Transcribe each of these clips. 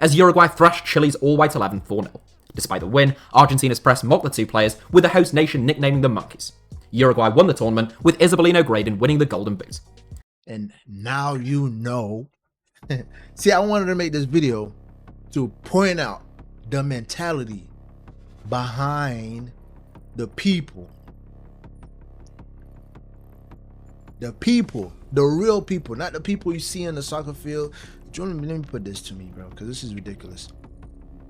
as Uruguay thrashed Chile's all-white 11 4-0. Despite the win, Argentina's press mocked the two players, with the host nation nicknaming them monkeys. Uruguay won the tournament, with Isabelino Graydon winning the Golden Boot. And now you know. See, I wanted to make this video to point out the mentality behind the people. The people, the real people, not the people you see in the soccer field. Let me put this to me, bro, because this is ridiculous.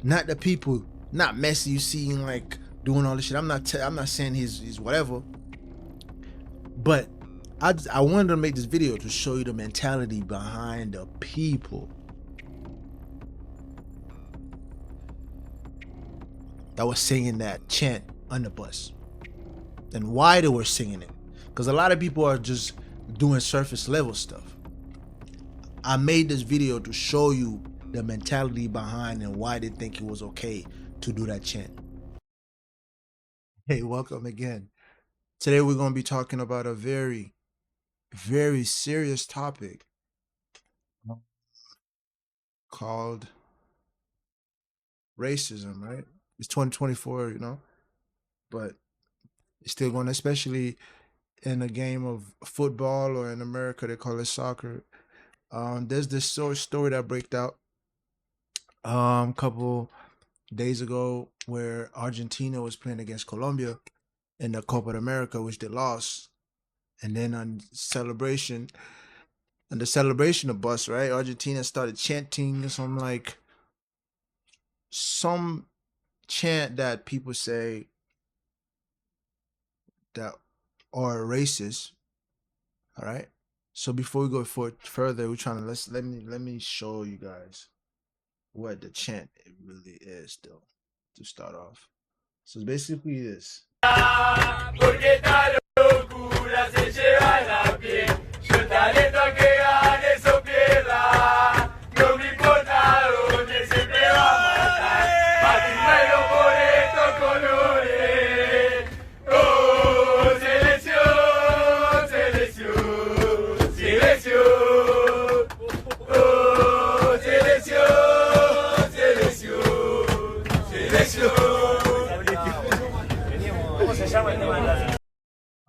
Not the people, not Messi you see like doing all this shit. I'm not saying he's whatever. But I wanted to make this video to show you the mentality behind the people that was singing that chant on the bus, and why they were singing it. Because a lot of people are just doing surface level stuff. I made this video to show you the mentality behind and why they think it was okay to do that chant. Hey, welcome again. Today we're going to be talking about a very, very serious topic called racism, right? It's 2024, you know, but it's still going, especially in a game of football, or in America they call it soccer. There's this story that broke out a couple days ago where Argentina was playing against Colombia in the Copa America, which they lost. And then on the celebration of bus, right, Argentina started chanting some chant that people say that are racist. All right. So before we go further, we're trying to let me show you guys what the chant it really is, though, to start off. So it's basically this.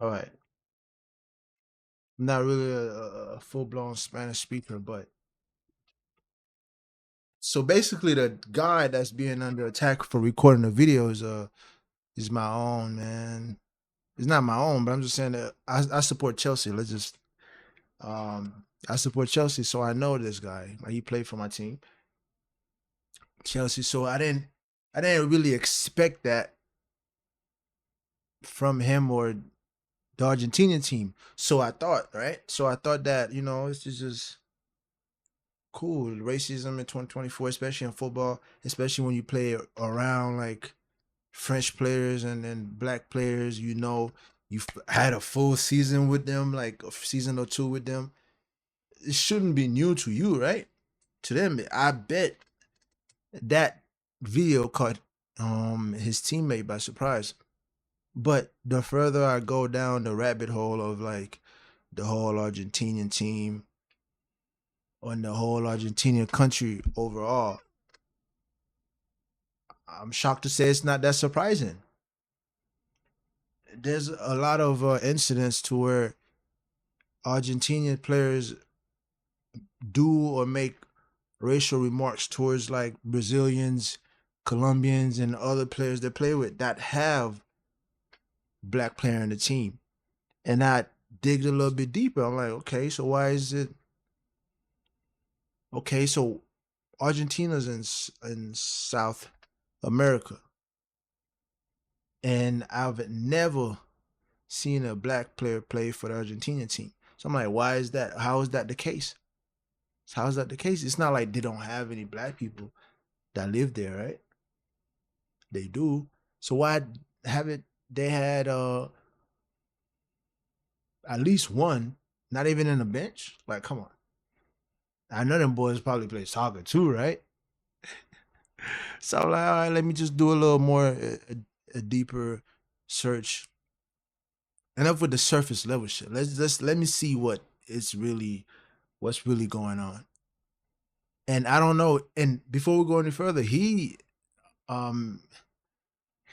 All right. I'm not really a full-blown Spanish speaker, but so basically the guy that's being under attack for recording the video is my own, man. It's not my own, but I'm just saying that I support Chelsea. I support Chelsea, so I know this guy. He played for my team, Chelsea. So I didn't really expect that from him or the Argentinian team. So I thought, right? So I thought that, you know, it's just cool. Racism in 2024, especially in football, especially when you play around like French players and then black players, you know, you've had a full season with them, like a season or two with them. It shouldn't be new to you, right? To them, I bet that video caught his teammate by surprise. But the further I go down the rabbit hole of like the whole Argentinian team and the whole Argentinian country overall, I'm shocked to say it's not that surprising. There's a lot of incidents to where Argentinian players do or make racial remarks towards like Brazilians, Colombians, and other players they play with that have black player in the team. And I digged a little bit deeper. I'm like, okay, so why is it? Okay, so Argentina's in South America, and I've never seen a black player play for the Argentinian team. So I'm like, why is that? How is that the case? How is that the case? It's not like they don't have any black people that live there, right? They do. So why haven't they had at least one, not even in the bench? Like, come on. I know them boys probably play soccer too, right? So I'm like, all right, let me just do a little more, a deeper search. Enough with the surface level shit. Let me see what's really going on. And I don't know. And before we go any further, um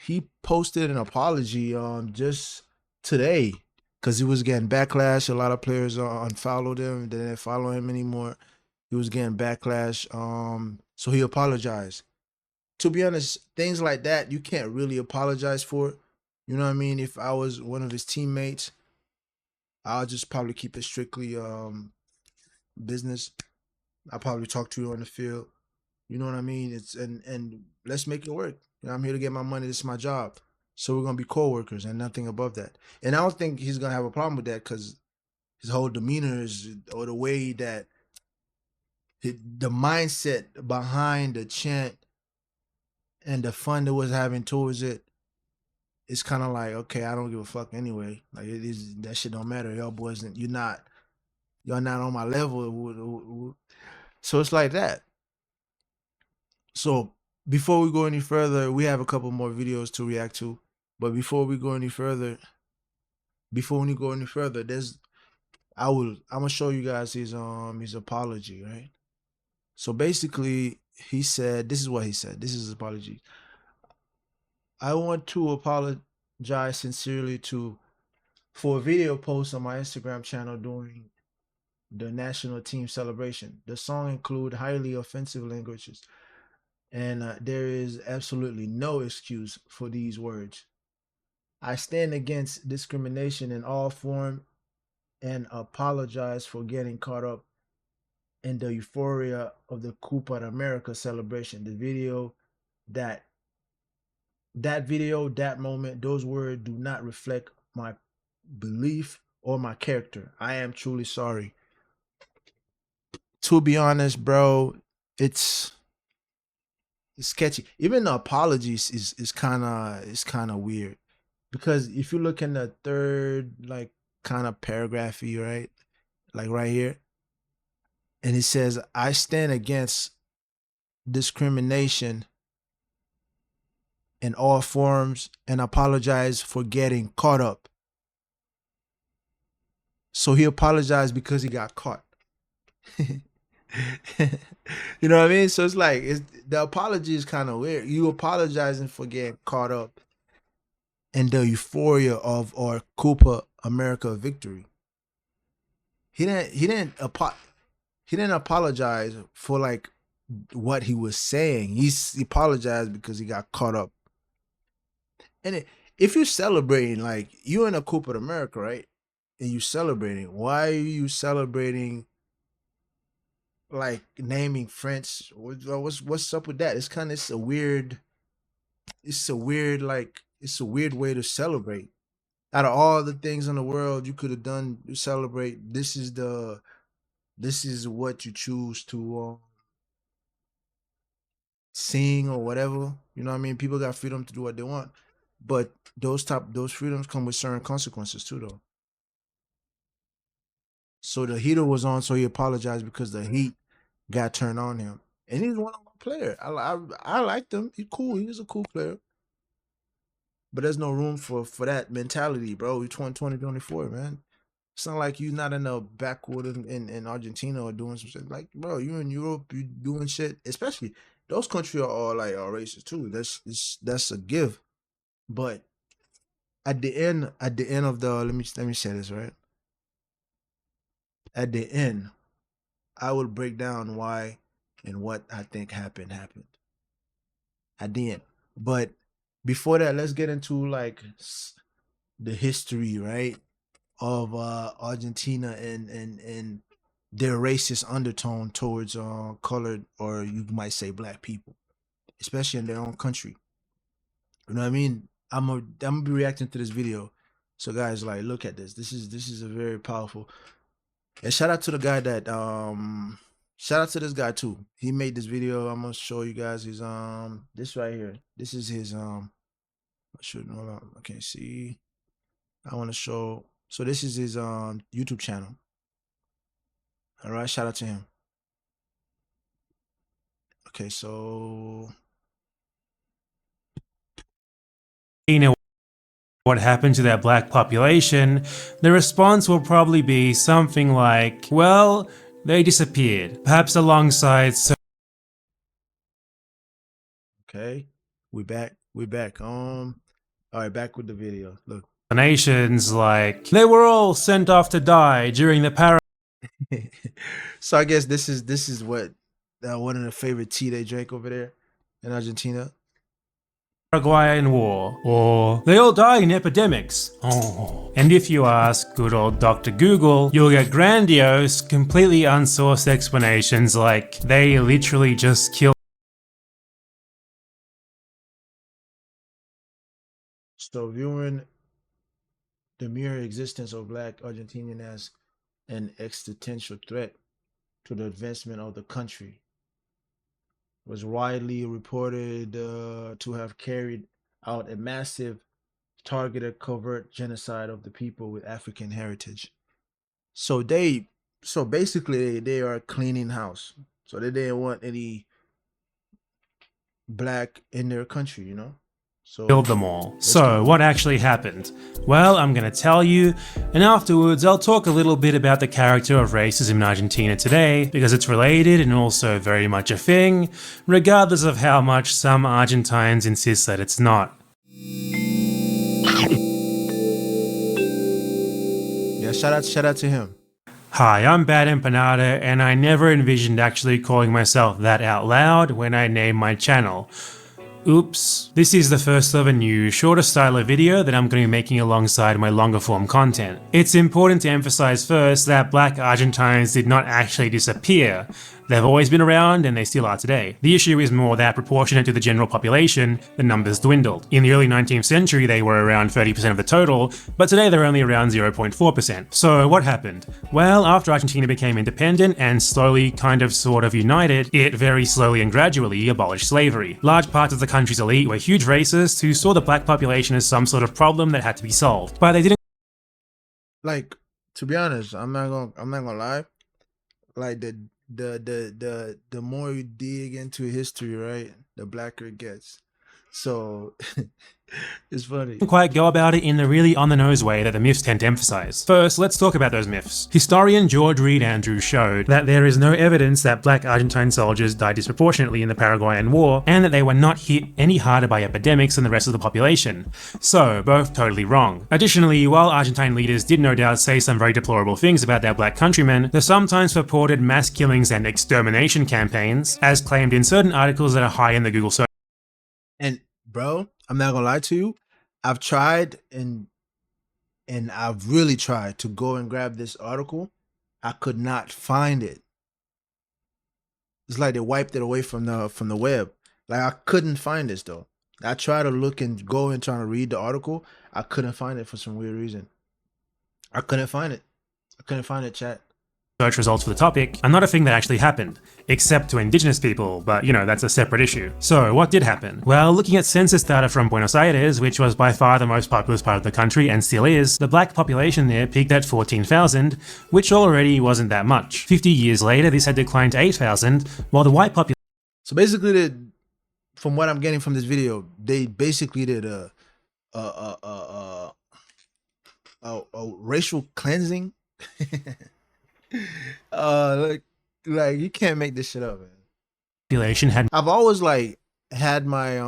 he posted an apology just today because he was getting backlash. A lot of players unfollowed him. They didn't follow him anymore. He was getting backlash. So he apologized. To be honest, things like that you can't really apologize for. You know what I mean? If I was one of his teammates, I'll just probably keep it strictly business. I'll probably talk to you on the field. You know what I mean? It's and let's make it work. You know, I'm here to get my money. This is my job. So we're gonna be co-workers and nothing above that. And I don't think he's gonna have a problem with that because his whole demeanor is, or the way that the mindset behind the chant and the fun that was having towards it, it's kind of like, okay, I don't give a fuck anyway. Like it is, that shit don't matter. Y'all boys, y'all not on my level. So it's like that. So before we go any further, we have a couple more videos to react to. But before we go any further, there's I'm gonna show you guys his apology, right? So basically, he said, this is what he said. This is his apology. I want to apologize sincerely for a video post on my Instagram channel during the national team celebration. The song include highly offensive languages, and there is absolutely no excuse for these words. I stand against discrimination in all form and apologize for getting caught up in the euphoria of the Copa America celebration. The video, that that moment, those words do not reflect my belief or my character. I am truly sorry. To be honest, bro, it's sketchy. Even the apologies is kind of weird, because if you look in the third like kind of paragraphy, right, like right here, and it says, I stand against discrimination in all forms and apologize for getting caught up. So he apologized because he got caught. You know what I mean? So it's like, the apology is kind of weird. You apologizing for getting caught up in the euphoria of our Copa America victory. He didn't apologize for like what he was saying. He apologized because he got caught up. And if you're celebrating, like you're in a Copa America, right? And you celebrating, why are you celebrating like naming French? What's up with that? It's a weird way to celebrate. Out of all the things in the world you could have done to celebrate, this is what you choose to sing or whatever. You know what I mean? People got freedom to do what they want, but those freedoms come with certain consequences too, though. So the heater was on, so he apologized because the heat got turned on him, and he's one of my player. I liked him. He's cool. He was a cool player, but there's no room for that mentality, bro. You're 2024, man. It's not like you're not in a backwood in Argentina or doing some shit. Like, bro, you in Europe, you doing shit. Especially those countries are all like are racist too. That's a give. But at the end of the let me say this, right. At the end, I will break down why and what I think happened at the end. But before that, let's get into like the history, right, of Argentina and their racist undertone towards colored, or you might say black people, especially in their own country. You know what I mean? I'm gonna be reacting to this video. So guys, like, look at this. This is a very powerful. And shout out to the guy that shout out to this guy too. He made this video. I'm gonna show you guys his this right here. This is his I should hold on. I can't see. I want to show. So this is his YouTube channel. All right, shout out to him. Okay, so what happened to that black population, the response will probably be something like, well, they disappeared, perhaps alongside Okay, we back. We back. All right, back with the video. Look. Explanations like they were all sent off to die during the So I guess this is what one of the favorite tea they drank over there in Argentina. Paraguayan War, or they all die in epidemics. Oh. And if you ask good old Dr. Google, you'll get grandiose, completely unsourced explanations like they literally just killed. So viewing the mere existence of Black Argentinian as an existential threat to the advancement of the country was widely reported to have carried out a massive targeted covert genocide of the people with African heritage. So basically they are cleaning house. So they didn't want any black in their country, you know? So Killed them all. So, what actually happened? Well, I'm gonna tell you, and afterwards I'll talk a little bit about the character of racism in Argentina today, because it's related and also very much a thing, regardless of how much some Argentines insist that it's not. Yeah, shout out to him. Hi, I'm Bad Empanada, and I never envisioned actually calling myself that out loud when I named my channel. Oops. This is the first of a new, shorter style of video that I'm going to be making alongside my longer form content. It's important to emphasize first that Black Argentines did not actually disappear. They've always been around and they still are today. The issue is more that proportionate to the general population, the numbers dwindled. In the early 19th century they were around 30% of the total, but today they're only around 0.4%. So what happened? Well, after Argentina became independent and slowly sort of united, it very slowly and gradually abolished slavery. Large parts of the country's elite were huge racists who saw the black population as some sort of problem that had to be solved. But they didn't. Like, to be honest, I'm not gonna lie. Like the more you dig into history, right, the blacker it gets. So it's funny. Quite go about it in the really on-the-nose way that the myths tend to emphasize. First, let's talk about those myths. Historian George Reed Andrews showed that there is no evidence that Black Argentine soldiers died disproportionately in the Paraguayan War, and that they were not hit any harder by epidemics than the rest of the population. So, both totally wrong. Additionally, while Argentine leaders did no doubt say some very deplorable things about their black countrymen, the sometimes purported mass killings and extermination campaigns, as claimed in certain articles that are high in the Google search. And bro, I'm not gonna lie to you. I've tried and I've really tried to go and grab this article. I could not find it. It's like they wiped it away from the web. Like I couldn't find this though. I tried to look and go and try to read the article. I couldn't find it for some weird reason. I couldn't find it. I couldn't find it, chat. Search results for the topic are not a thing that actually happened, except to indigenous people, but you know, that's a separate issue. So what did happen? Well, looking at census data from Buenos Aires, which was by far the most populous part of the country and still is, the black population there peaked at 14,000, which already wasn't that much. 50 years later, this had declined to 8,000, while the white population. So basically, from what I'm getting from this video, they basically did a racial cleansing. Like you can't make this shit up, man. Population had. I've always like had my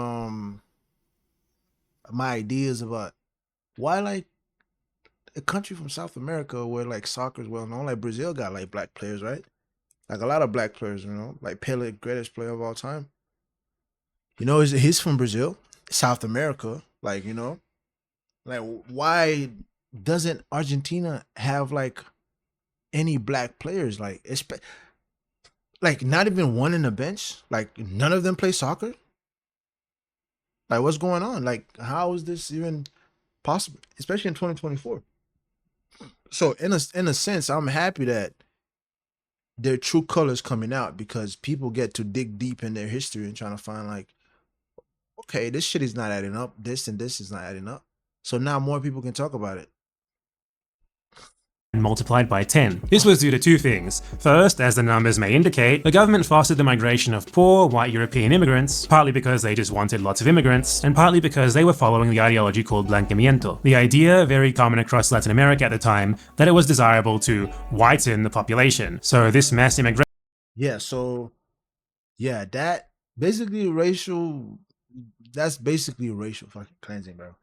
my ideas about why like a country from South America where like soccer is well known, like Brazil got like black players, right? Like a lot of black players, you know, like Pele, greatest player of all time. You know, he's from Brazil, South America, like, you know, like why doesn't Argentina have like any black players, like not even one in the bench, like none of them play soccer? Like what's going on? Like how is this even possible, especially in 2024? So in a sense, I'm happy that their true colors coming out, because people get to dig deep in their history and trying to find like, okay, this shit is not adding up, this and this is not adding up, so now more people can talk about it. Multiplied by 10. This was due to two things. First, as the numbers may indicate, the government fostered the migration of poor white European immigrants, partly because they just wanted lots of immigrants, and partly because they were following the ideology called blanqueamiento. The idea, very common across Latin America at the time, that it was desirable to whiten the population. So this mass immigration. Yeah, so yeah, that basically racial that's basically racial fucking cleansing, bro.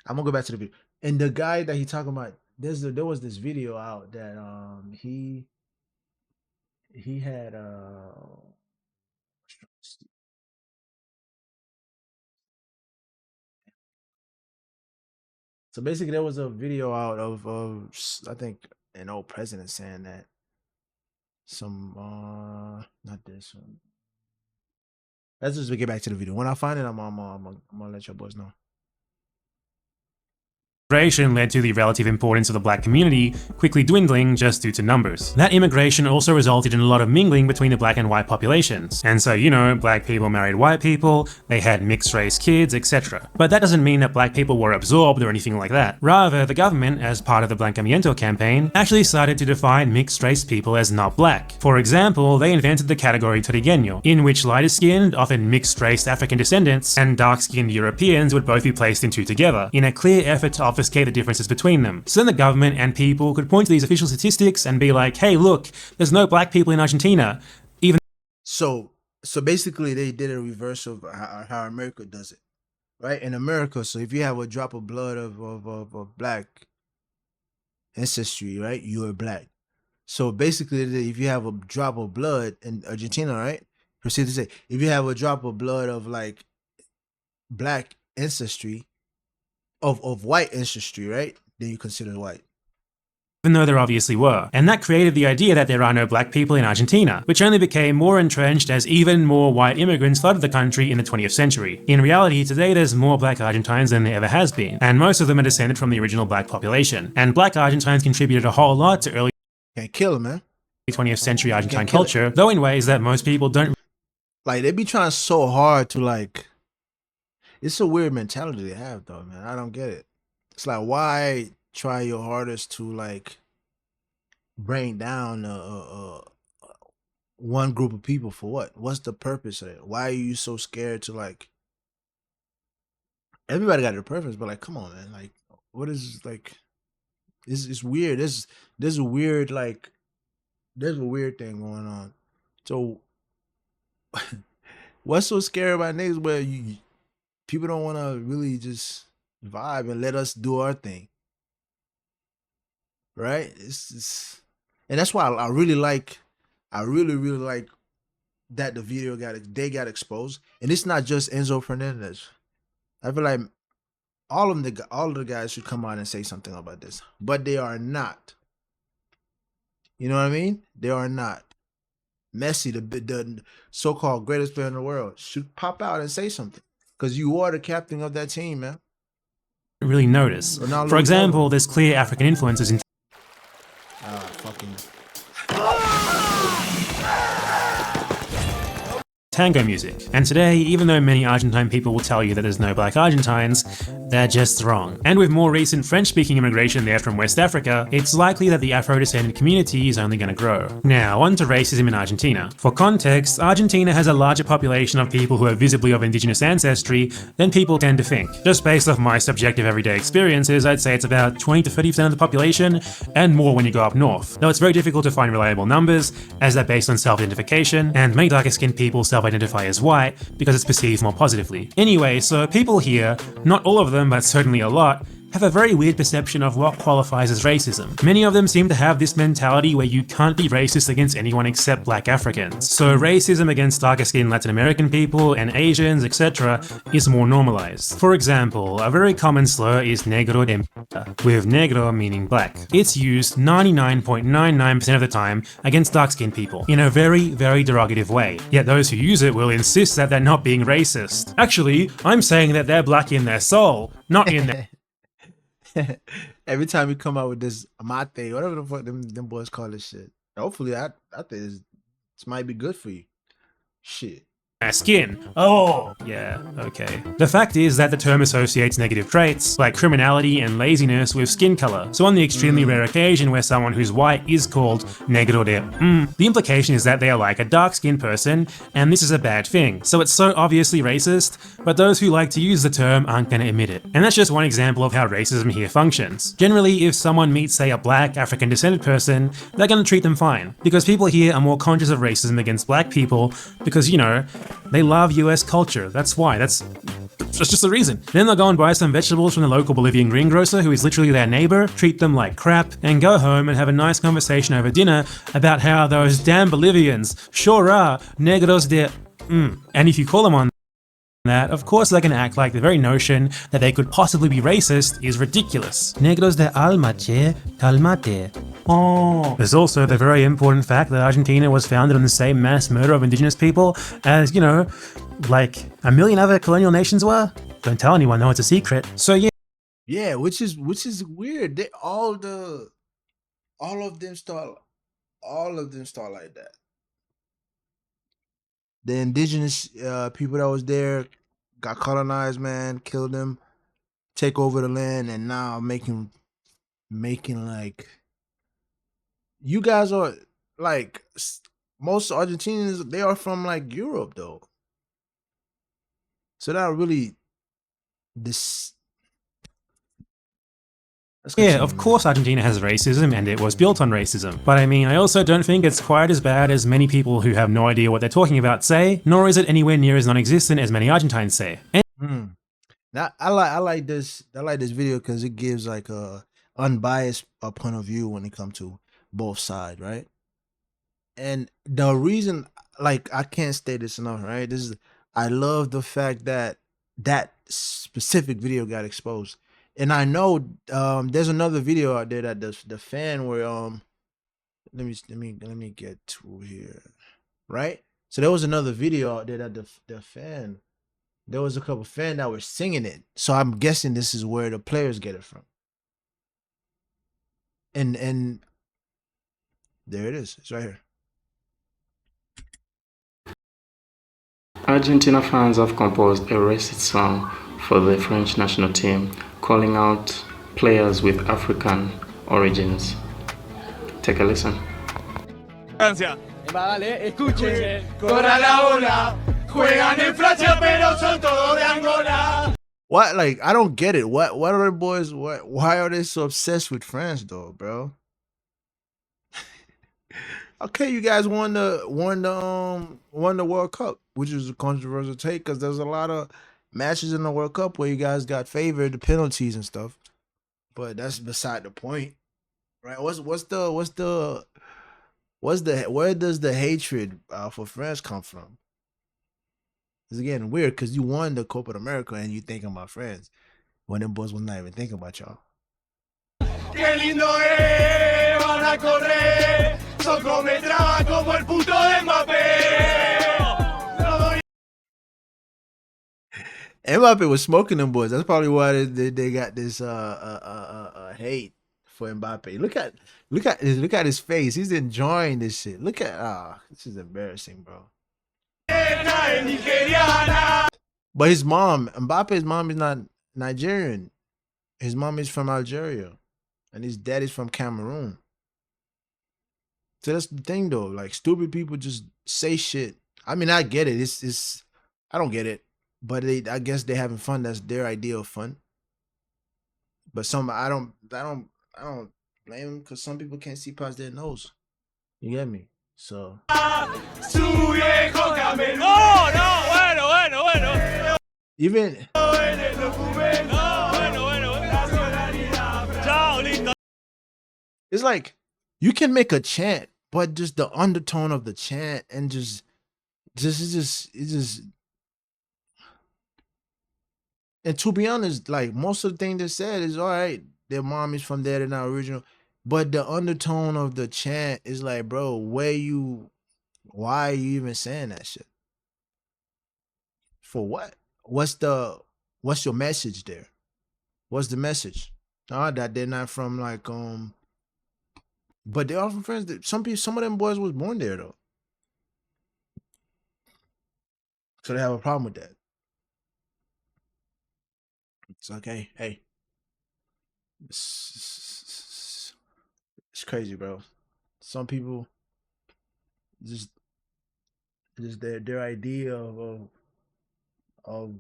I'm gonna go back to the video. And the guy that he talking about, there was this video out that he had so basically there was a video out of I think an old president saying that some not this one. Let's just get back to the video. When I find it, I'm gonna let your boys know. Immigration led to the relative importance of the black community quickly dwindling just due to numbers. That immigration also resulted in a lot of mingling between the black and white populations. And so, you know, black people married white people, they had mixed race kids, etc. But that doesn't mean that black people were absorbed or anything like that. Rather, the government, as part of the Blancamiento campaign, actually started to define mixed race people as not black. For example, they invented the category trigueño, in which lighter-skinned, often mixed-race African descendants and dark-skinned Europeans would both be placed in two together, in a clear effort to obfuscate the differences between them. So then the government and people could point to these official statistics and be like, hey look, there's no black people in Argentina. So basically they did a reverse of how America does it. Right? In America, so if you have a drop of blood of black ancestry, right, you are black. So basically if you have a drop of blood in Argentina, right? Proceed to say, if you have a drop of blood of like black ancestry, of white ancestry, right? Then you consider white. Even though there obviously were. And that created the idea that there are no black people in Argentina, which only became more entrenched as even more white immigrants flooded the country in the 20th century. In reality, today there's more black Argentines than there ever has been, and most of them are descended from the original black population. And black Argentines contributed a whole lot to early Can't kill them, man. 20th century Argentine culture, though in ways that most people don't. Like, they be trying so hard to like, it's a weird mentality they have though, man. I don't get it. It's like, why try your hardest to like bring down one group of people for what? What's the purpose of it? Why are you so scared to like? Everybody got their preference, but like, come on, man. Like, what is like? It's weird. There's a weird like, there's a weird thing going on. So, what's so scary about niggas where people don't want to really just vibe and let us do our thing, right? It's and that's why I really like, I really like that the video got exposed, and it's not just Enzo Fernandez. I feel like all of the guys should come out and say something about this, but they are not. You know what I mean? They are not. Messi, the so-called greatest player in the world, should pop out and say something, because you are the captain of that team, man. Really notice. For example, there's clear African influences in Fucking tango music. And today, even though many Argentine people will tell you that there's no black Argentines, they're just wrong. And with more recent French-speaking immigration there from West Africa, it's likely that the Afro-descendant community is only going to grow. Now, on to racism in Argentina. For context, Argentina has a larger population of people who are visibly of indigenous ancestry than people tend to think. Just based off my subjective everyday experiences, I'd say it's about 20 to 30% of the population, and more when you go up north. Though it's very difficult to find reliable numbers, as they're based on self-identification, and many darker-skinned people self-identify as white because it's perceived more positively. Anyway, so people here, not all of them, but certainly a lot, have a very weird perception of what qualifies as racism. Many of them seem to have this mentality where you can't be racist against anyone except black Africans. So racism against darker-skinned Latin American people and Asians, etc. is more normalized. For example, a very common slur is negro de mierda, with negro meaning black. It's used 99.99% of the time against dark-skinned people, in a very, very derogative way. Yet those who use it will insist that they're not being racist. Actually, I'm saying that they're black in their soul, not in their... Every time you come out with this mate, whatever the fuck them boys call this shit. Hopefully, I think this might be good for you. Shit. Skin. Oh, yeah, okay. The fact is that the term associates negative traits, like criminality and laziness, with skin color. So on the extremely rare occasion where someone who's white is called negro de the implication is that they are like a dark-skinned person, and this is a bad thing. So it's so obviously racist, but those who like to use the term aren't gonna admit it. And that's just one example of how racism here functions. Generally, if someone meets, say, a black, African-descended person, they're gonna treat them fine, because people here are more conscious of racism against black people, because, you know, They love US culture. That's why. That's just the reason. Then they'll go and buy some vegetables from the local Bolivian greengrocer, who is literally their neighbor, treat them like crap, and go home and have a nice conversation over dinner about how those damn Bolivians sure are negros de... And if you call them on that, of course they can act like the very notion that they could possibly be racist is ridiculous. Negros de alma, che, calmate. Oh. There's also the very important fact that Argentina was founded on the same mass murder of indigenous people as, you know, like a million other colonial nations were. Don't tell anyone, though, it's a secret. So yeah. Yeah, which is weird. They all of them start like that. The indigenous people that was there got colonized, man, killed them, take over the land, and now making like, you guys are like, most Argentinians, they are from like Europe though, so that really this. Yeah, of course Argentina has racism, and it was built on racism. But I mean, I also don't think it's quite as bad as many people who have no idea what they're talking about say, nor is it anywhere near as non-existent as many Argentines say. Now I like this video because it gives like a unbiased point of view when it comes to both sides, right? And the reason, like, I can't state this enough, right? I love the fact that that specific video got exposed. And I know there's another video out there that the fan where let me get to here, right? So there was another video out there that the fan, there was a couple fans that were singing it. So I'm guessing this is where the players get it from. And there it is. It's right here. Argentina fans have composed a racist song for the French national team, calling out players with African origins. Take a listen. Francia. Vale, escuchen. Corra la bola. Juegan en Francia, pero son todos de Angola. What? Like, I don't get it. What are the boys? Why are they so obsessed with France, though, bro? Okay, you guys won the World Cup, which is a controversial take because there's a lot of matches in the World Cup where you guys got favored, the penalties and stuff. But that's beside the point, right? Where does the hatred for France come from? It's again weird because you won the Copa America and you thinking about France when them boys was not even thinking about y'all. Qué lindo es, van a correr, son cometraba como el puto de Mbappé. Mbappé was smoking them boys. That's probably why they got this hate for Mbappé. Look at his face. He's enjoying this shit. Look at this is embarrassing, bro. But his mom, Mbappe's mom is not Nigerian. His mom is from Algeria. And his dad is from Cameroon. So that's the thing though. Like, stupid people just say shit. I mean, I get it. It's I don't get it. But I guess they're having fun. That's their idea of fun. But I don't blame them because some people can't see past their nose. You get me? So even it's like you can make a chant, but just the undertone of the chant and it's just and to be honest, like most of the things they said is all right. Their mom is from there, they're not original. But the undertone of the chant is like, bro, why are you even saying that shit? For what? What's your message there? What's the message? That they're not from like but they are from France. Some of them boys was born there though. So they have a problem with that. It's okay. Hey. It's crazy, bro. Some people just their idea of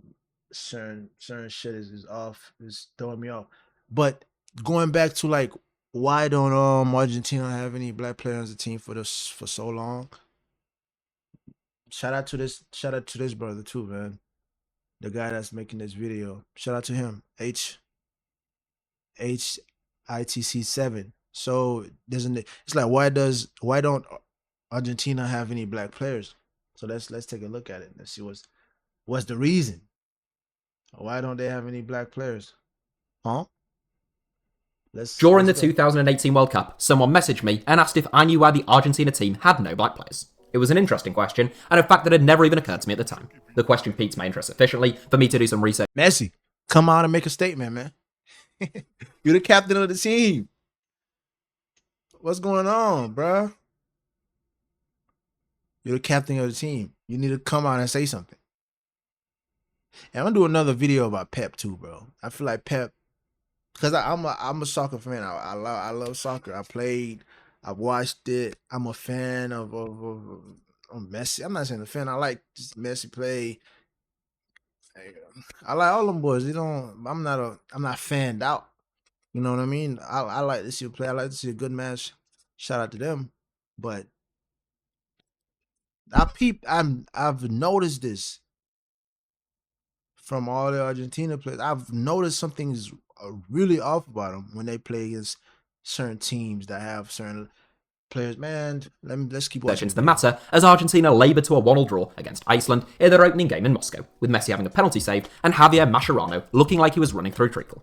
certain shit is off, is throwing me off. But going back to like, why don't Argentina have any black players on the team for so long? Shout out to this brother too, man. The guy that's making this video. Shout out to him. HITC7. So it's like why don't Argentina have any black players? So let's take a look at it. Let's see what's the reason. Why don't they have any black players? Huh? During the go. 2018 World Cup, someone messaged me and asked if I knew why the Argentina team had no black players. It was an interesting question, and a fact that had never even occurred to me at the time. The question piqued my interest sufficiently for me to do some research. Messi, come out and make a statement, man. You're the captain of the team. What's going on, bruh? You're the captain of the team. You need to come out and say something. And I'm gonna do another video about Pep too, bro. I feel like Pep, because I'm a soccer fan. I love soccer. I've watched it. I'm a fan of Messi. I'm not saying a fan. I like just Messi play. I like all them boys. I'm not fanned out. You know what I mean? I like to see a play. I like to see a good match. Shout out to them. But I've noticed this from all the Argentina players. I've noticed something's really off about them when they play against certain teams that have certain players. Man, let's keep watching. Into the matter as Argentina laboured to a 1-1 draw against Iceland in their opening game in Moscow, with Messi having a penalty saved and Javier Mascherano looking like he was running through treacle.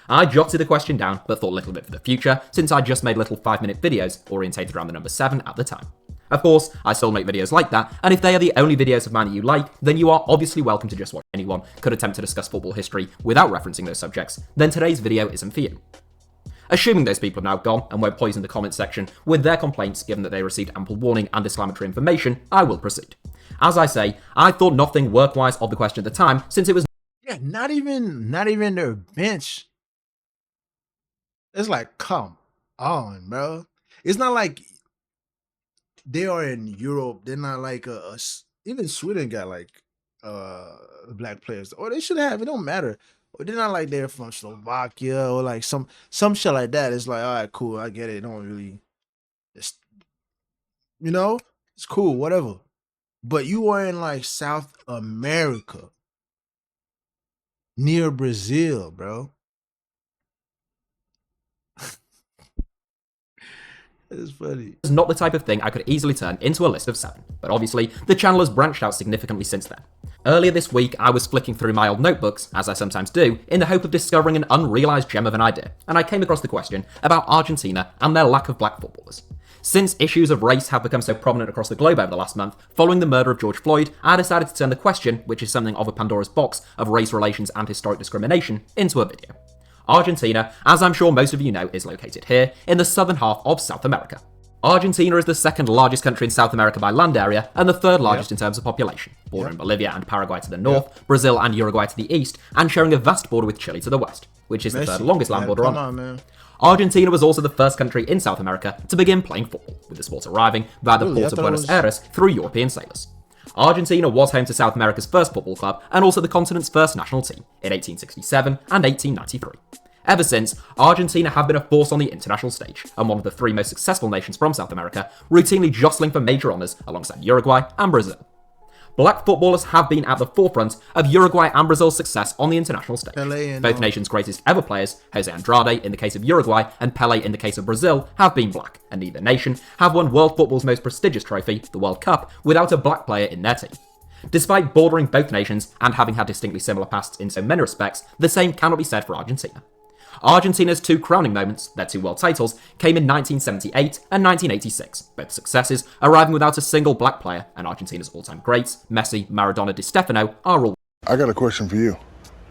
I jotted the question down, but thought little of it for the future, since I just made little 5-minute videos orientated around the number 7 at the time. Of course, I still make videos like that, and if they are the only videos of mine that you like, then you are obviously welcome to just watch. Anyone could attempt to discuss football history without referencing those subjects, then today's video isn't for you. Assuming those people have now gone and won't poison the comment section with their complaints given that they received ample warning and exclamatory information, I will proceed. As I say, I thought nothing work-wise of the question at the time, since it was not even their bench. It's like, come on, bro. It's not like they are in Europe. They're not like even Sweden got like black players, or they should have. It don't matter. Or they're not like they're from Slovakia or like some shit like that. It's like, all right, cool, I get it. It don't really, it's cool, whatever. But you are in like South America, near Brazil, bro. It's funny. It's not the type of thing I could easily turn into a list of 7, but obviously, the channel has branched out significantly since then. Earlier this week, I was flicking through my old notebooks, as I sometimes do, in the hope of discovering an unrealised gem of an idea, and I came across the question about Argentina and their lack of black footballers. Since issues of race have become so prominent across the globe over the last month, following the murder of George Floyd, I decided to turn the question, which is something of a Pandora's box of race relations and historic discrimination, into a video. Argentina, as I'm sure most of you know, is located here, in the southern half of South America. Argentina is the second largest country in South America by land area, and the third largest in terms of population, bordering Bolivia and Paraguay to the north, Brazil and Uruguay to the east, and sharing a vast border with Chile to the west, which is the third longest land border on. Argentina was also the first country in South America to begin playing football, with the sport arriving via the port of Buenos Aires through European sailors. Argentina was home to South America's first football club, and also the continent's first national team, in 1867 and 1893. Ever since, Argentina have been a force on the international stage, and one of the 3 most successful nations from South America, routinely jostling for major honours alongside Uruguay and Brazil. Black footballers have been at the forefront of Uruguay and Brazil's success on the international stage. Both nations' greatest ever players, Jose Andrade in the case of Uruguay and Pelé in the case of Brazil, have been black, and neither nation have won world football's most prestigious trophy, the World Cup, without a black player in their team. Despite bordering both nations and having had distinctly similar pasts in so many respects, the same cannot be said for Argentina. Argentina's 2 crowning moments, their 2 world titles, came in 1978 and 1986, both successes arriving without a single black player, and Argentina's all-time greats, Messi, Maradona, Di Stefano, are all. I got a question for you.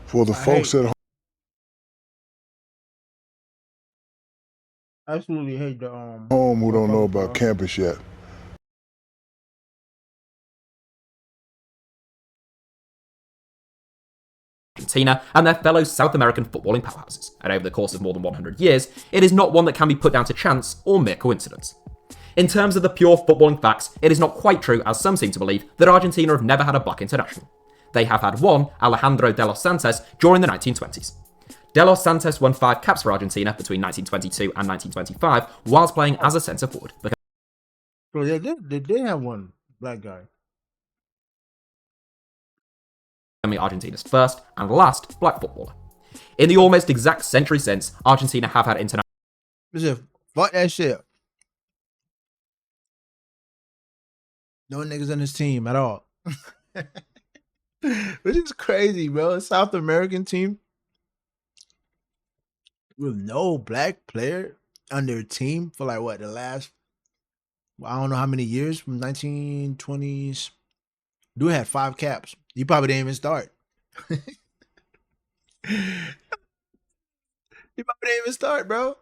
For the folks at I absolutely hate the home who don't know about campus yet. Argentina and their fellow South American footballing powerhouses, and over the course of more than 100 years, it is not one that can be put down to chance or mere coincidence. In terms of the pure footballing facts, it is not quite true, as some seem to believe, that Argentina have never had a black international. They have had one, Alejandro de los Santos, during the 1920s. De los Santos won 5 caps for Argentina between 1922 and 1925, whilst playing as a centre forward. Bro, they did have one black guy. becoming Argentina's first and last black footballer. In the almost exact century since, Argentina have had international Listen, fuck that shit. No niggas on this team at all. Which is crazy, bro. A South American team with no black player on their team for like what, the last, I don't know how many years, from 1920s. Dude had 5 caps. He probably didn't even start. He probably didn't even start, bro.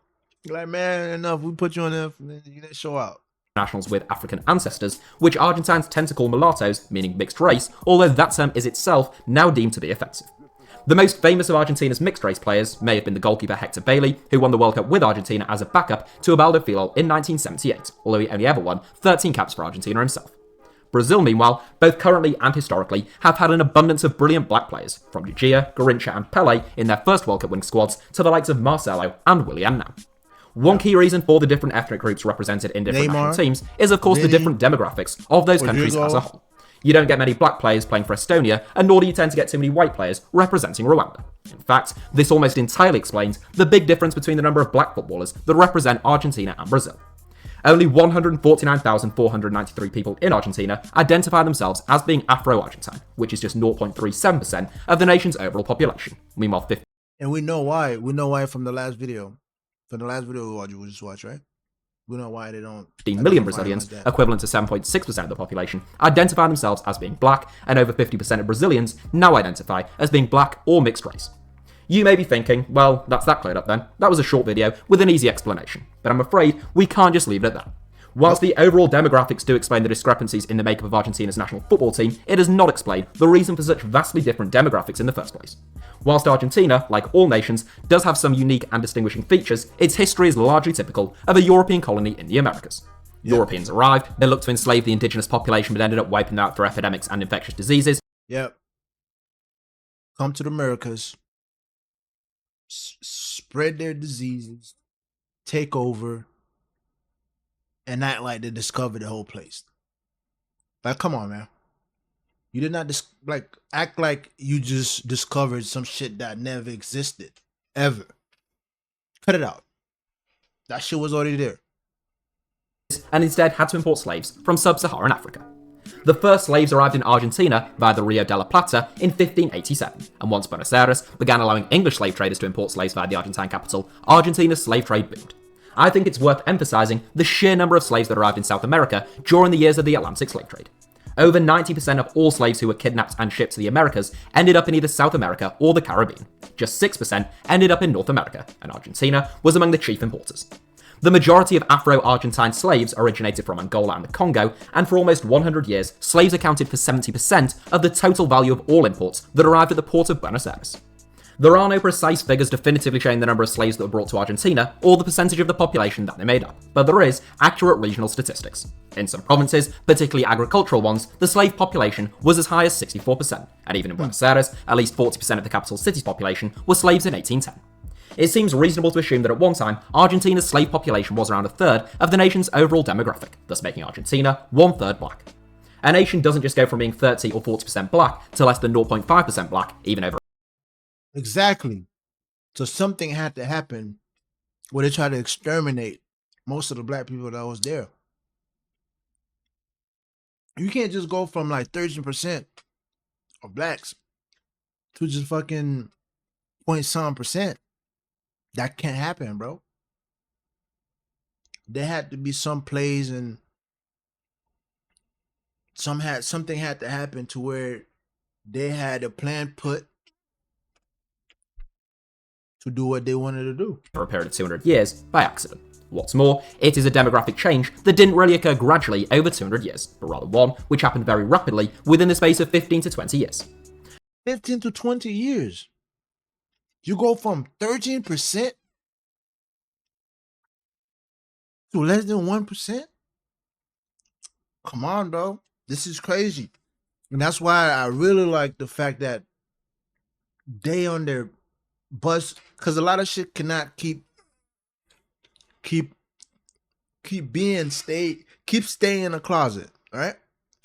Like, man, enough. We put you on there. You didn't show out. nationals with African ancestors, which Argentines tend to call mulattoes, meaning mixed race, although that term is itself now deemed to be offensive. The most famous of Argentina's mixed race players may have been the goalkeeper Hector Bailey, who won the World Cup with Argentina as a backup to Ubaldo Filo in 1978, although he only ever won 13 caps for Argentina himself. Brazil, meanwhile, both currently and historically, have had an abundance of brilliant black players, from Di Gia, Garrincha and Pelé in their first World Cup winning squads to the likes of Marcelo and Willian now. One key reason for the different ethnic groups represented in different national teams is, of course, the different demographics of those countries as a whole. You don't get many black players playing for Estonia, and nor do you tend to get too many white players representing Rwanda. In fact, this almost entirely explains the big difference between the number of black footballers that represent Argentina and Brazil. Only 149,493 people in Argentina identify themselves as being Afro-Argentine, which is just 0.37% of the nation's overall population. Meanwhile, and we know why. We know why from the last video. From the last video we just watched, right? We know why they don't. 15 million Brazilians, equivalent to 7.6% of the population, identify themselves as being black, and over 50% of Brazilians now identify as being black or mixed race. You may be thinking, well, that's that cleared up then. That was a short video with an easy explanation. But I'm afraid we can't just leave it at that. Whilst the overall demographics do explain the discrepancies in the makeup of Argentina's national football team, it does not explain the reason for such vastly different demographics in the first place. Whilst Argentina, like all nations, does have some unique and distinguishing features, its history is largely typical of a European colony in the Americas. Yep. Europeans arrived, they looked to enslave the indigenous population but ended up wiping them out through epidemics and infectious diseases. Yep. Come to the Americas, spread their diseases, take over, and act like they discovered the whole place. Like, come on, man. You did not act like you just discovered some shit that never existed, ever. Cut it out. That shit was already there. And instead had to import slaves from sub-Saharan Africa. The first slaves arrived in Argentina via the Rio de la Plata in 1587, and once Buenos Aires began allowing English slave traders to import slaves via the Argentine capital, Argentina's slave trade boomed. I think it's worth emphasizing the sheer number of slaves that arrived in South America during the years of the Atlantic slave trade. Over 90% of all slaves who were kidnapped and shipped to the Americas ended up in either South America or the Caribbean. Just 6% ended up in North America, and Argentina was among the chief importers. The majority of Afro-Argentine slaves originated from Angola and the Congo, and for almost 100 years, slaves accounted for 70% of the total value of all imports that arrived at the port of Buenos Aires. There are no precise figures definitively showing the number of slaves that were brought to Argentina, or the percentage of the population that they made up, but there is accurate regional statistics. In some provinces, particularly agricultural ones, the slave population was as high as 64%, and even in Buenos Aires, at least 40% of the capital city's population were slaves in 1810. It seems reasonable to assume that at one time, Argentina's slave population was around a third of the nation's overall demographic, thus making Argentina 1/3 black. A nation doesn't just go from being 30 or 40% black to less than 0.5% black, even over. Exactly. So something had to happen where they tried to exterminate most of the black people that was there. You can't just go from like 13% of blacks to just fucking point some percent. That can't happen, bro. There had to be some plays and something had to happen to where they had a plan put to do what they wanted to do. For a period of 200 years by accident. What's more, it is a demographic change that didn't really occur gradually over 200 years, but rather one which happened very rapidly within the space of 15 to 20 years. 15 to 20 years. You go from 13% to less than 1%? Come on, bro. This is crazy. And that's why I really like the fact that they on their bus, because a lot of shit cannot keep staying in a closet, right?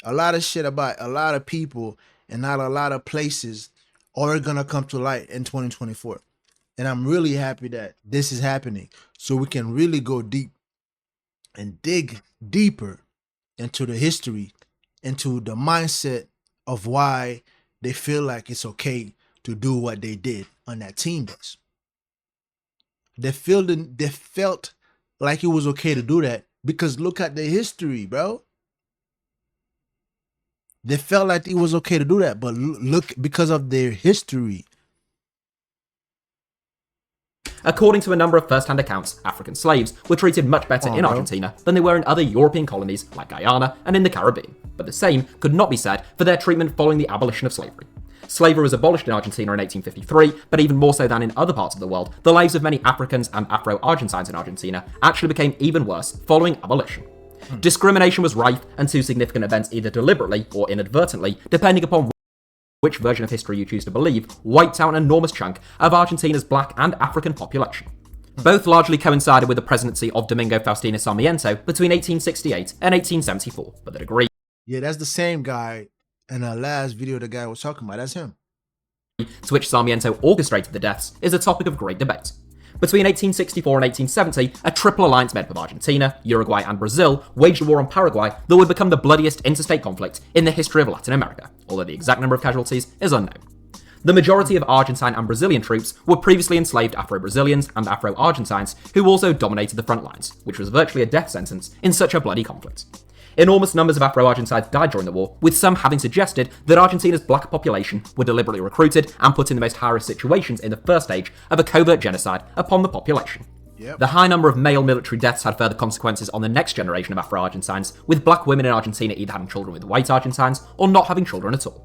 A lot of shit about a lot of people and not a lot of places are gonna come to light in 2024. And I'm really happy that this is happening, so we can really go deep and dig deeper into the history, into the mindset of why they feel like it's okay to do what they did on that team bus. They felt like it was okay to do that because look at the history, bro. They felt like it was okay to do that, but look, because of their history. According to a number of first-hand accounts, African slaves were treated much better in Argentina than they were in other European colonies like Guyana and in the Caribbean, but the same could not be said for their treatment following the abolition of slavery. Slavery was abolished in Argentina in 1853, but even more so than in other parts of the world, the lives of many Africans and Afro-Argentines in Argentina actually became even worse following abolition. Discrimination was rife, and two significant events either deliberately or inadvertently, depending upon which version of history you choose to believe, wiped out an enormous chunk of Argentina's black and African population. Both largely coincided with the presidency of Domingo Faustino Sarmiento between 1868 and 1874, but the degree Yeah, that's the same guy in the last video the guy was talking about. That's him. to which Sarmiento orchestrated the deaths is a topic of great debate. Between 1864 and 1870, a triple alliance made up of Argentina, Uruguay, and Brazil waged a war on Paraguay that would become the bloodiest interstate conflict in the history of Latin America, although the exact number of casualties is unknown. The majority of Argentine and Brazilian troops were previously enslaved Afro-Brazilians and Afro-Argentines who also dominated the front lines, which was virtually a death sentence in such a bloody conflict. Enormous numbers of Afro-Argentines died during the war, with some having suggested that Argentina's black population were deliberately recruited and put in the most high-risk situations in the first stage of a covert genocide upon the population. Yep. The high number of male military deaths had further consequences on the next generation of Afro-Argentines, with black women in Argentina either having children with white Argentines or not having children at all.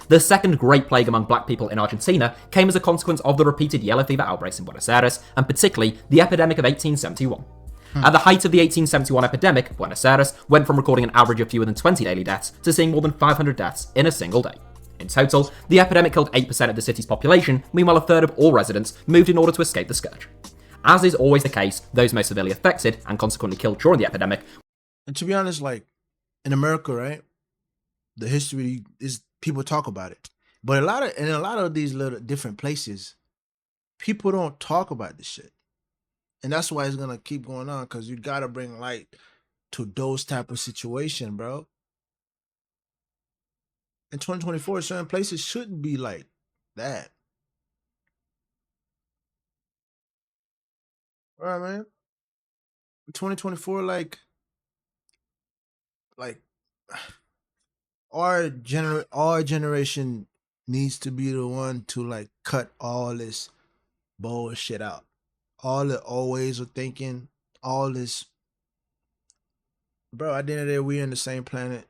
The second great plague among black people in Argentina came as a consequence of the repeated yellow fever outbreaks in Buenos Aires, and particularly the epidemic of 1871. At the height of the 1871 epidemic, Buenos Aires went from recording an average of fewer than 20 daily deaths to seeing more than 500 deaths in a single day. In total, the epidemic killed 8% of the city's population, meanwhile a third of all residents moved in order to escape the scourge. As is always the case, those most severely affected, and consequently killed during the epidemic, And to be honest, like in America, right? The history is, people talk about it. But in a lot of these little different places, people don't talk about this shit. And that's why it's gonna keep going on, because you gotta bring light to those type of situation, bro. In 2024, certain places shouldn't be like that. All right, man. In 2024, like our generation needs to be the one to like cut all this bullshit out. All the old ways of thinking, all this. Bro, at the end of the day, we on the same planet.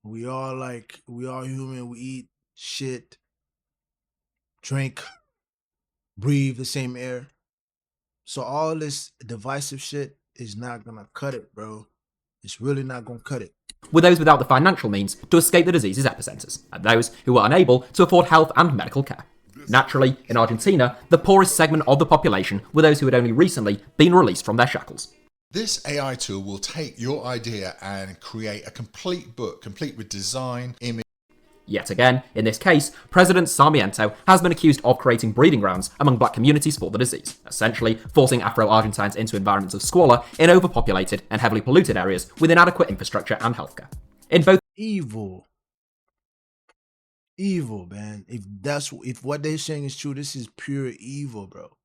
We all human. We eat shit, drink, breathe the same air. So all this divisive shit is not gonna cut it, bro. It's really not gonna cut it. with those without the financial means to escape the disease's epicenters, and those who were unable to afford health and medical care. Naturally, in Argentina, the poorest segment of the population were those who had only recently been released from their shackles. This AI tool will take your idea and create a complete book, complete with design, image. Yet again, in this case, President Sarmiento has been accused of creating breeding grounds among black communities for the disease, essentially forcing Afro-Argentines into environments of squalor in overpopulated and heavily polluted areas with inadequate infrastructure and healthcare. In both Evil, man. If what they're saying is true, this is pure evil, bro.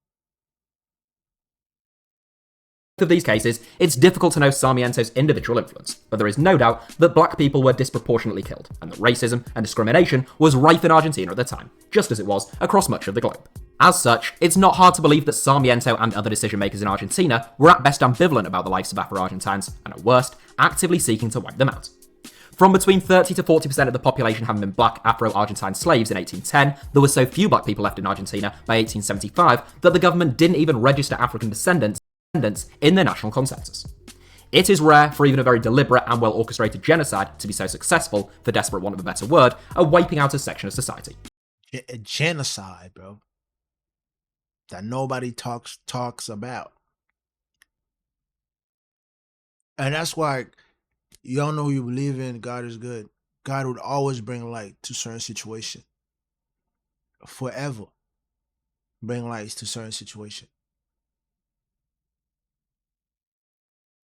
of these cases, it's difficult to know Sarmiento's individual influence, but there is no doubt that black people were disproportionately killed, and that racism and discrimination was rife in Argentina at the time, just as it was across much of the globe. As such, it's not hard to believe that Sarmiento and other decision makers in Argentina were at best ambivalent about the lives of Afro-Argentines, and at worst, actively seeking to wipe them out. From between 30 to 40% of the population having been black Afro-Argentine slaves in 1810, there were so few black people left in Argentina by 1875 that the government didn't even register African descendants in their national consensus. It is rare for even a very deliberate and well-orchestrated genocide to be so successful, for desperate want of a better word, at wiping out a section of society. A genocide, bro. That nobody talks about. And that's why y'all know who you believe in, God is good. God would always bring light to certain situation. Forever bring lights to certain situation.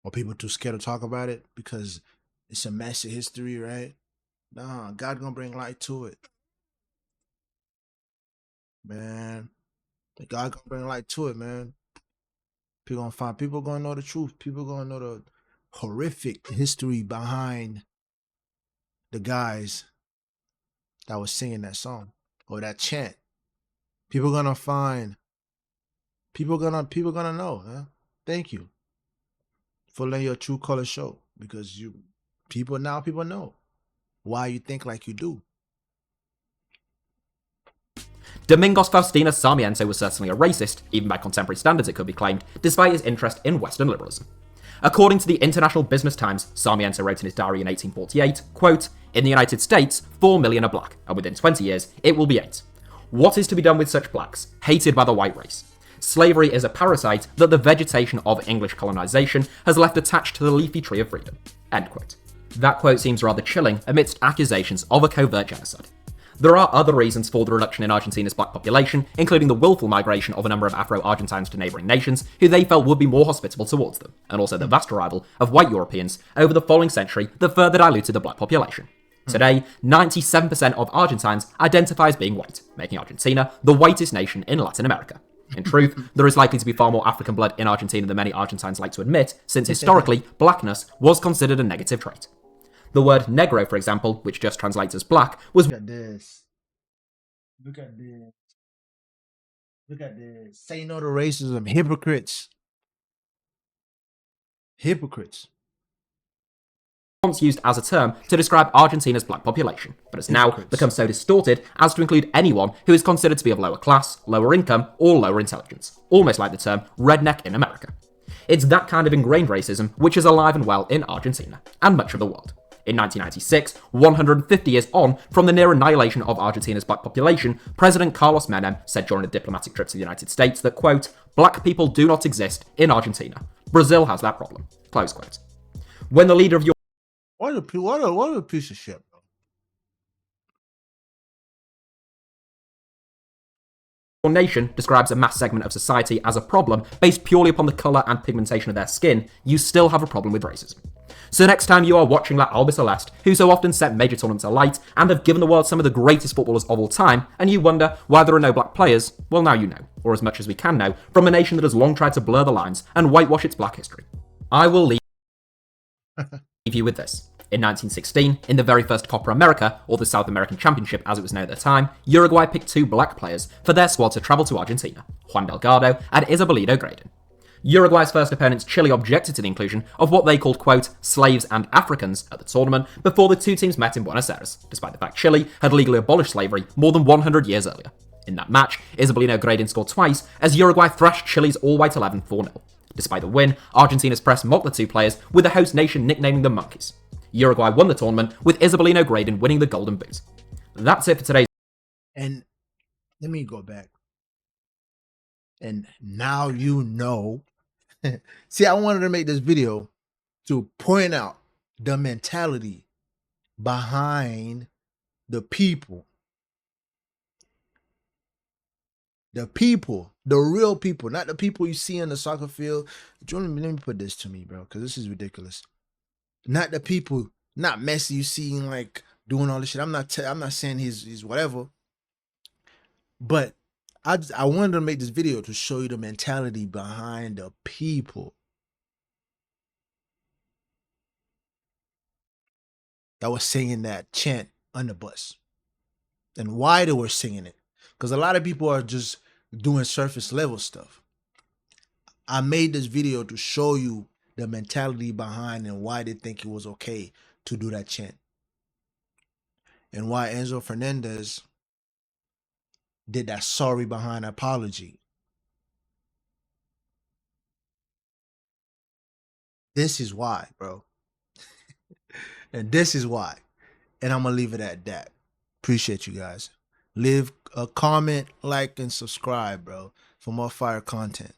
Or people too scared to talk about it because it's a messy history, right? Nah, God gonna bring light to it. Man. God gonna bring light to it, man. People gonna know the truth. People gonna know the horrific history behind the guys that was singing that song or that chant. People gonna know, huh? Thank you for letting your true color show, because people know why you think like you do. Domingos Faustina Sarmiento was certainly a racist, even by contemporary standards it could be claimed, despite his interest in Western liberalism. According to the International Business Times, Sarmiento wrote in his diary in 1848, quote, "In the United States, 4 million are black, and within 20 years, it will be 8. What is to be done with such blacks, hated by the white race? Slavery is a parasite that the vegetation of English colonization has left attached to the leafy tree of freedom." End quote. That quote seems rather chilling amidst accusations of a covert genocide. There are other reasons for the reduction in Argentina's black population, including the willful migration of a number of Afro-Argentines to neighbouring nations who they felt would be more hospitable towards them, and also the vast arrival of white Europeans over the following century that further diluted the black population. Today, 97% of Argentines identify as being white, making Argentina the whitest nation in Latin America. In truth, there is likely to be far more African blood in Argentina than many Argentines like to admit, since historically, blackness was considered a negative trait. The word negro, for example, which just translates as black, was... Look at this. Look at this. Look at this. Say no to racism. Hypocrites. Hypocrites. once used as a term to describe Argentina's black population, but has now become so distorted as to include anyone who is considered to be of lower class, lower income, or lower intelligence, almost like the term redneck in America. It's that kind of ingrained racism which is alive and well in Argentina, and much of the world. In 1996, 150 years on from the near annihilation of Argentina's black population, President Carlos Menem said during a diplomatic trip to the United States that, quote, "Black people do not exist in Argentina. Brazil has that problem," close quote. When the leader of your What a piece of shit, bro. nation describes a mass segment of society as a problem based purely upon the colour and pigmentation of their skin, you still have a problem with racism. So next time you are watching La Albi Celeste, who so often set major tournaments alight and have given the world some of the greatest footballers of all time, and you wonder why there are no black players, well now you know, or as much as we can know, from a nation that has long tried to blur the lines and whitewash its black history. I will leave you with this. In 1916, in the very first Copa America, or the South American Championship as it was known at the time, Uruguay picked two black players for their squad to travel to Argentina, Juan Delgado and Isabelino Graydon. Uruguay's first opponents, Chile, objected to the inclusion of what they called, quote, slaves and Africans at the tournament before the two teams met in Buenos Aires, despite the fact Chile had legally abolished slavery more than 100 years earlier. In that match, Isabelino Graydon scored twice as Uruguay thrashed Chile's all-white 11 4-0. Despite the win, Argentina's press mocked the two players, with the host nation nicknaming them monkeys. Uruguay won the tournament, with Isabelino Graydon winning the Golden Boot. That's it for today's... And let me go back. And now you know. See, I wanted to make this video to point out the mentality behind the people. The people, the real people, not the people you see on the soccer field. Let me put this to me, bro, because this is ridiculous. Not the people, not Messi you see like doing all this shit. I'm not saying he's whatever. But I wanted to make this video to show you the mentality behind the people that was singing that chant on the bus and why they were singing it. Because a lot of people are just doing surface level stuff. I made this video to show you the mentality behind and why they think it was okay to do that chant. And why Enzo Fernandez did that sorry behind apology. This is why, bro. And this is why. And I'm going to leave it at that. Appreciate you guys. Leave a comment, like, and subscribe, bro, for more fire content.